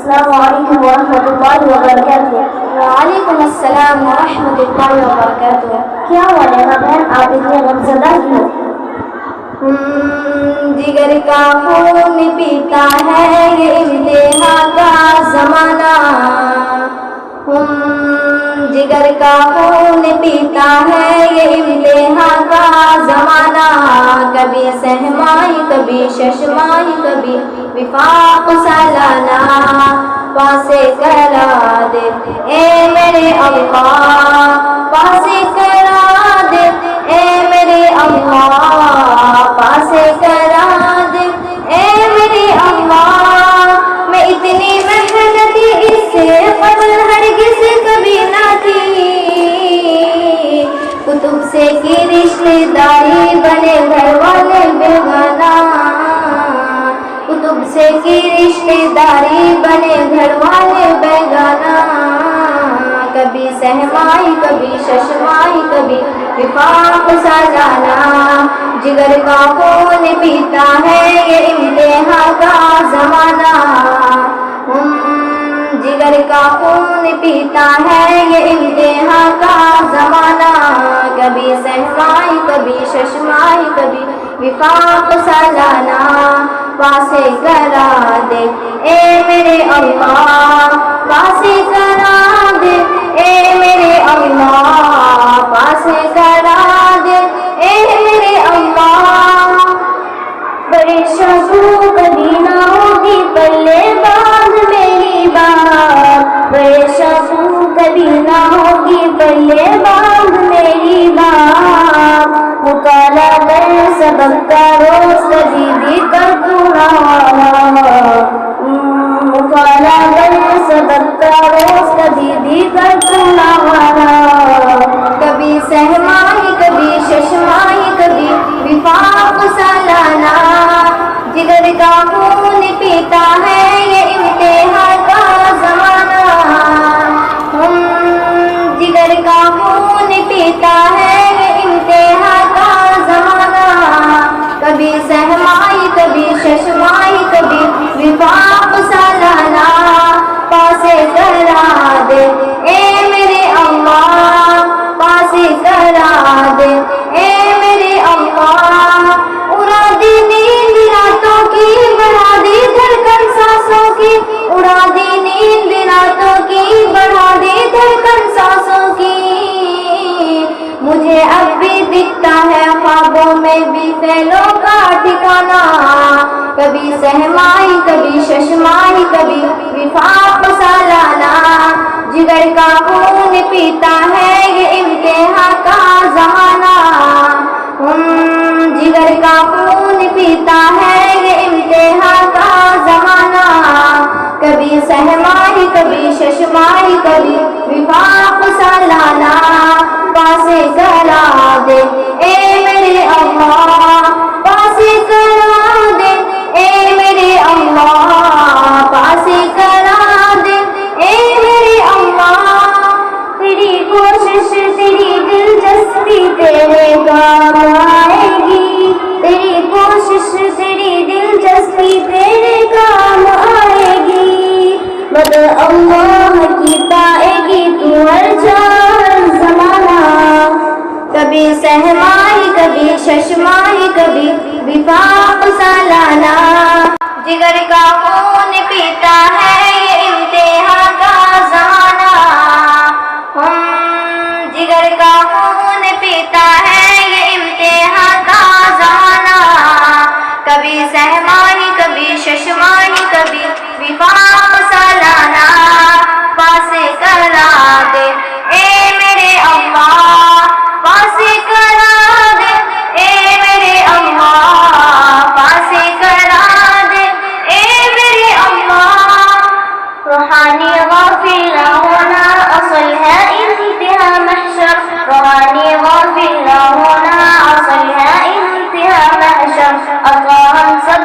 السلام علیکم ورحمۃ اللہ وبرکاتہ۔ وعلیکم السلام ورحمۃ اللہ وبرکاتہ۔ کیا ہوا نینا بہن، آپ اتنے غمزدہ کیوں؟ جگر کا خون پیتا ہے یہ امتحان کا زمانہ، جگر کا خون پیتا ہے یہ امتحان کا زمانہ، کبھی سہمائی کبھی ششمائی کبھی وفاق سالانہ، پاسے کرا دے اے میرے اللہ، پاسے کرا دے اے میرے اللہ، پاسے کرا دے اے میرے اللہ۔ میں اتنی محنتی اس سے قبل ہرگز کبھی نہ تھی، کتب سے کی رشتے داری بنے گھر والے بیگانہ، کتب سے کی رشتے داری بنے گھر والے بیگانہ، کبھی سہمائی کبھی ششمائی کبھی وفاق سالانہ، جگر کا خون پیتا ہے یہ امتحان کا زمانہ، جگر کا خون پیتا ہے یہ امتحان کا زمانہ، کبھی سہمائی کبھی ششمائی کبھی وفاق سالانہ، پاسے کرا دے اے میرے اللہ، پاسے کرا دے اے میرے اللہ، پاسے کرا دے اے میرے اللہ۔ پریشان کبھی نہ ہوگی پلے باندھ میری بات، پریشان کبھی نہ ہوگی پلے باندھ میری بات، مطالعہ کر سبق کا روز تجدید کر دونوں، مطالعہ کر سبق کا روز تجدید کر دونوں، کبھی سہمائی کبھی ششمائی کبھی وفاق سالانہ، جگر کا خون پیتا ہے یہ امتحان کا زمانہ، جگر کا خون پیتا ہے یہ امتحان کا زمانہ، کبھی سہمائی کبھی ششمائی کبھی وفاق سالانہ، پاسے کرا دے اے میرے اللہ، پاسے کرا دے اے میرے اللہ۔ اڑا دی نیند راتوں کی بڑھا دی دھڑکن سانسوں کی، اڑا دی نیند راتوں کی بڑھا دی دھڑکن سانسوں کی، مجھے اب بھی دکھتا ہے خوابوں میں بھی فعلوں کا ٹھکانہ، کبھی سہمائی کبھی ششمائی کبھی وفاق سالانہ، جگر کا خون پیتا ہے یہ امتحان کا زمانہ، جگر کا خون پیتا ہے یہ امتحان کا زمانہ، کبھی سہمائی کبھی ششمائی کبھی وفاق سالانہ، پاسے کرا دے اے میرے اللہ، پاسے کرا دے اے میرے اللہ، پاسے کرا دے اے میرے اللہ۔ تیری کوشش تیری دلچسپی تیرے کام آئے گی، تیری کوشش تیری دلچسپی تیرے کام آئے گی، مد اللہ کی پائے گی تو ہر جان زمانہ، کبھی سہمائی کبھی ششمائی کبھی وفاق سالانہ، جگر کا خون پیتا ہے یہ امتحان کا زمانہ، جگر کا خون پیتا ہے یہ امتحان کا زمانہ، کبھی سہمائی کبھی ششمائی کبھی وفاق سالانہ، پاسے کرا دے اے میرے اللہ، پاسے کرا دے اے میرے اللہ، پاسے کرا دے اے میرے اللہ۔ روحانی غافل نہ ہونا اصل ہے انتہا محشر، روحانی غافل نہ ہونا اصل ہے انتہا محشر، عطا ہم سب